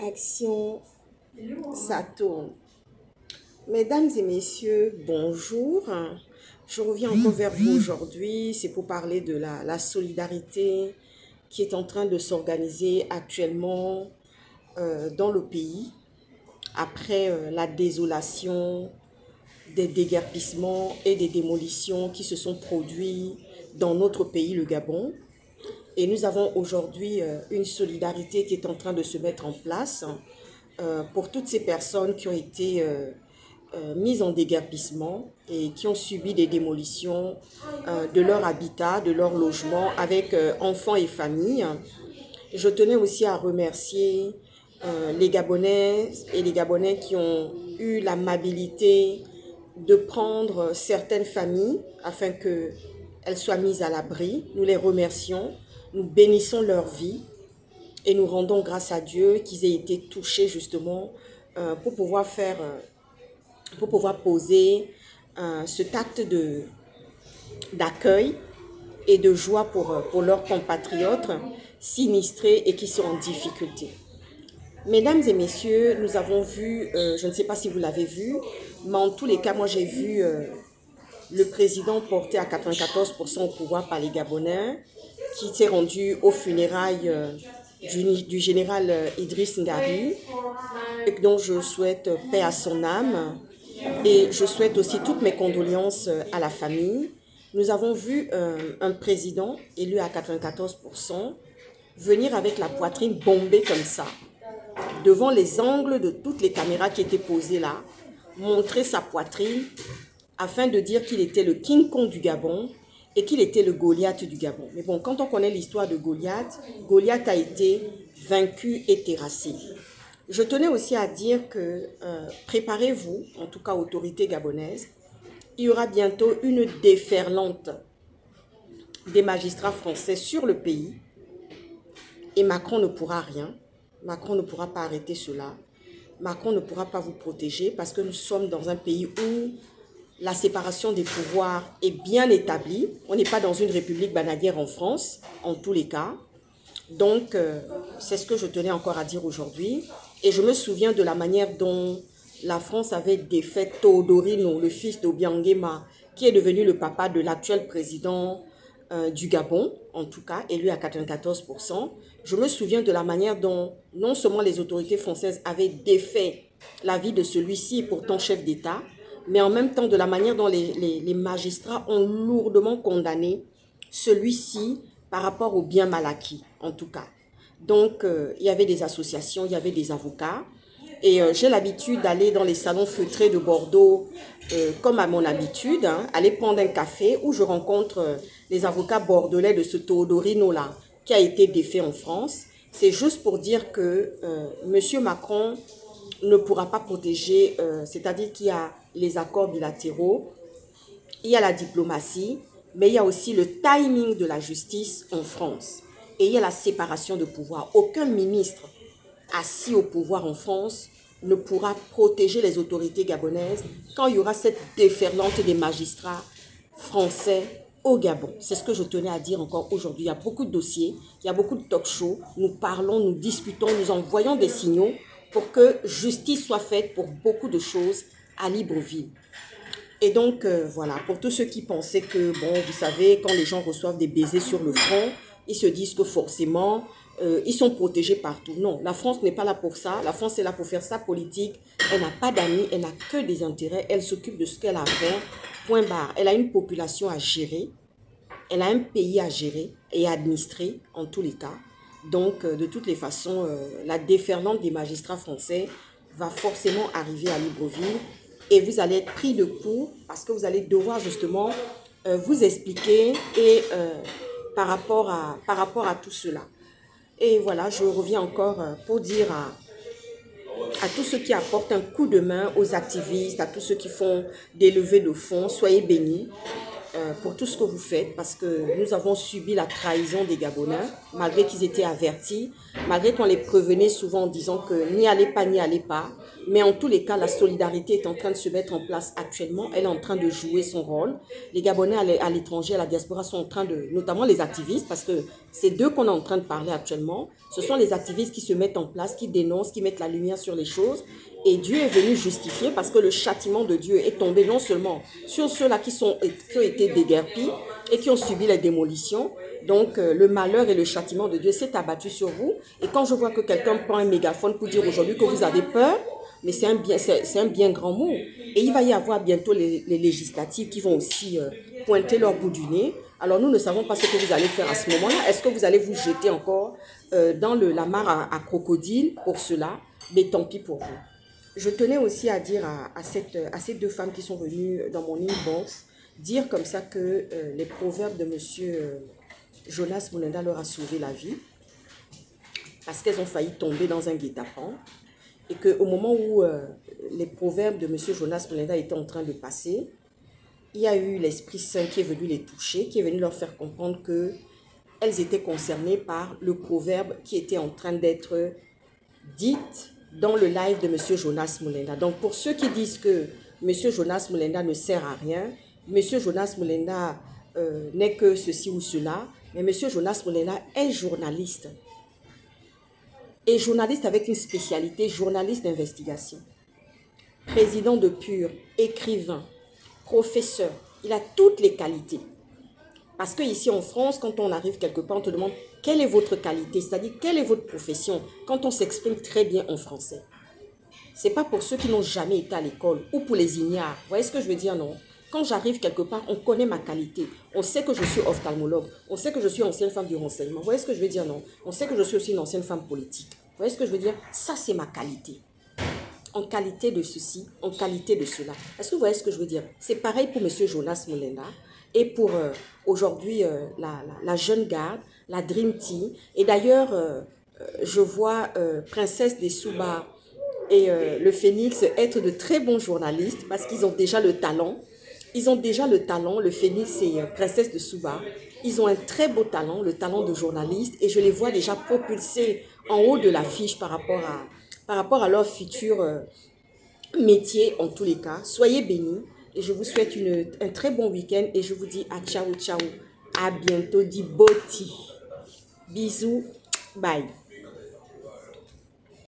Action, ça tourne. Mesdames et messieurs, bonjour. Je reviens encore vers vous aujourd'hui. C'est pour parler de la solidarité qui est en train de s'organiser actuellement dans le pays après la désolation des déguerpissements et des démolitions qui se sont produits dans notre pays, le Gabon. Et nous avons aujourd'hui une solidarité qui est en train de se mettre en place pour toutes ces personnes qui ont été mises en déguerpissement et qui ont subi des démolitions de leur habitat, de leur logement avec enfants et familles. Je tenais aussi à remercier les Gabonaises et les Gabonais qui ont eu l'amabilité de prendre certaines familles afin qu'elles soient mises à l'abri. Nous les remercions, nous bénissons leur vie et nous rendons grâce à Dieu qu'ils aient été touchés justement pour pouvoir poser cet acte d'accueil et de joie pour leurs compatriotes sinistrés et qui sont en difficulté. Mesdames et messieurs, nous avons vu, je ne sais pas si vous l'avez vu, mais en tous les cas, moi j'ai vu le président porté à 94% au pouvoir par les Gabonais, qui s'est rendu aux funérailles du général Idriss Ngari, et dont je souhaite paix à son âme, et je souhaite aussi toutes mes condoléances à la famille. Nous avons vu un président élu à 94% venir avec la poitrine bombée comme ça, devant les angles de toutes les caméras qui étaient posées là, montrer sa poitrine afin de dire qu'il était le King Kong du Gabon et qu'il était le Goliath du Gabon. Mais bon, quand on connaît l'histoire de Goliath, Goliath a été vaincu et terrassé. Je tenais aussi à dire que préparez-vous, en tout cas autorités gabonaises, il y aura bientôt une déferlante des magistrats français sur le pays et Macron ne pourra rien. Macron ne pourra pas arrêter cela. Macron ne pourra pas vous protéger parce que nous sommes dans un pays où la séparation des pouvoirs est bien établie. On n'est pas dans une république bananière en France, en tous les cas. Donc, c'est ce que je tenais encore à dire aujourd'hui. Et je me souviens de la manière dont la France avait défait Teodorino, le fils d'Obiangema, qui est devenu le papa de l'actuel président du Gabon, en tout cas, élu à 94%. Je me souviens de la manière dont non seulement les autorités françaises avaient défait la vie de celui-ci, pourtant chef d'État, mais en même temps de la manière dont les magistrats ont lourdement condamné celui-ci par rapport au bien mal acquis, en tout cas. Donc, il y avait des associations, il y avait des avocats, et j'ai l'habitude d'aller dans les salons feutrés de Bordeaux, comme à mon habitude, aller prendre un café où je rencontre les avocats bordelais de ce Teodorino-là, qui a été défait en France. C'est juste pour dire que M. Macron ne pourra pas protéger, c'est-à-dire qu'il y a les accords bilatéraux, il y a la diplomatie, mais il y a aussi le timing de la justice en France. Et il y a la séparation de pouvoir. Aucun ministre assis au pouvoir en France ne pourra protéger les autorités gabonaises quand il y aura cette déferlante des magistrats français au Gabon. C'est ce que je tenais à dire encore aujourd'hui. Il y a beaucoup de dossiers, il y a beaucoup de talk-shows. Nous parlons, nous discutons, nous envoyons des signaux pour que justice soit faite pour beaucoup de choses à Libreville. Et donc, voilà, pour tous ceux qui pensaient que, bon, vous savez, quand les gens reçoivent des baisers sur le front, ils se disent que forcément, ils sont protégés partout. Non, la France n'est pas là pour ça. La France est là pour faire sa politique. Elle n'a pas d'amis, elle n'a que des intérêts. Elle s'occupe de ce qu'elle a à faire. Point barre. Elle a une population à gérer. Elle a un pays à gérer et à administrer, en tous les cas. Donc, de toutes les façons, la déferlante des magistrats français va forcément arriver à Libreville. Et vous allez être pris de court parce que vous allez devoir justement vous expliquer et par rapport à tout cela. Et voilà, je reviens encore pour dire à tous ceux qui apportent un coup de main aux activistes, à tous ceux qui font des levées de fonds, soyez bénis pour tout ce que vous faites parce que nous avons subi la trahison des Gabonais, malgré qu'ils étaient avertis, malgré qu'on les prévenait souvent en disant que n'y allez pas, n'y allez pas. Mais en tous les cas, la solidarité est en train de se mettre en place actuellement. Elle est en train de jouer son rôle. Les Gabonais à l'étranger, à la diaspora, sont en train de, notamment les activistes, parce que Ces deux qu'on est en train de parler actuellement, ce sont les activistes qui se mettent en place, qui dénoncent, qui mettent la lumière sur les choses. Et Dieu est venu justifier parce que le châtiment de Dieu est tombé non seulement sur ceux-là qui ont été déguerpis et qui ont subi les démolitions. Donc, le malheur et le châtiment de Dieu s'est abattu sur vous. Et quand je vois que quelqu'un prend un mégaphone pour dire aujourd'hui que vous avez peur, mais c'est un bien grand mot. Et il va y avoir bientôt les législatives qui vont aussi pointer leur bout du nez. Alors, nous ne savons pas ce que vous allez faire à ce moment-là. Est-ce que vous allez vous jeter encore dans la mare à crocodile pour cela? Mais tant pis pour vous. Je tenais aussi à dire à ces deux femmes qui sont venues dans mon inbox, dire comme ça que les proverbes de monsieur Jonas Mulenda leur a sauvé la vie parce qu'elles ont failli tomber dans un guet-apens et qu'au moment où les proverbes de monsieur Jonas Mulenda étaient en train de passer, il y a eu l'Esprit Saint qui est venu les toucher, qui est venu leur faire comprendre qu'elles étaient concernées par le proverbe qui était en train d'être dit dans le live de monsieur Jonas Mulenda. Donc pour ceux qui disent que monsieur Jonas Mulenda ne sert à rien, monsieur Jonas Mulenda n'est que ceci ou cela, mais monsieur Jonas Mulenda est journaliste. Et journaliste avec une spécialité, journaliste d'investigation. Président de PUR, écrivain, professeur, il a toutes les qualités. Parce qu'ici en France, quand on arrive quelque part, on te demande quelle est votre qualité, c'est-à-dire quelle est votre profession, quand on s'exprime très bien en français. Ce n'est pas pour ceux qui n'ont jamais été à l'école ou pour les ignares. Vous voyez ce que je veux dire, non? Quand j'arrive quelque part, on connaît ma qualité. On sait que je suis ophtalmologue. On sait que je suis ancienne femme du renseignement. Vous voyez ce que je veux dire, non? On sait que je suis aussi une ancienne femme politique. Vous voyez ce que je veux dire? Ça, c'est ma qualité. En qualité de ceci, en qualité de cela. Est-ce que vous voyez ce que je veux dire? C'est pareil pour M. Jonas Mulenda et pour aujourd'hui la jeune garde, la Dream Team. Et d'ailleurs, je vois Princesse des Souba et le Phénix être de très bons journalistes parce qu'ils ont déjà le talent. Ils ont déjà le talent, le Phénix et Princesse de Souba. Ils ont un très beau talent, le talent de journaliste. Et je les vois déjà propulsés en haut de l'affiche par rapport à leur futur métier en tous les cas. Soyez bénis et je vous souhaite un très bon week-end et je vous dis à ciao ciao. À bientôt, dit Boti. Bisous, bye.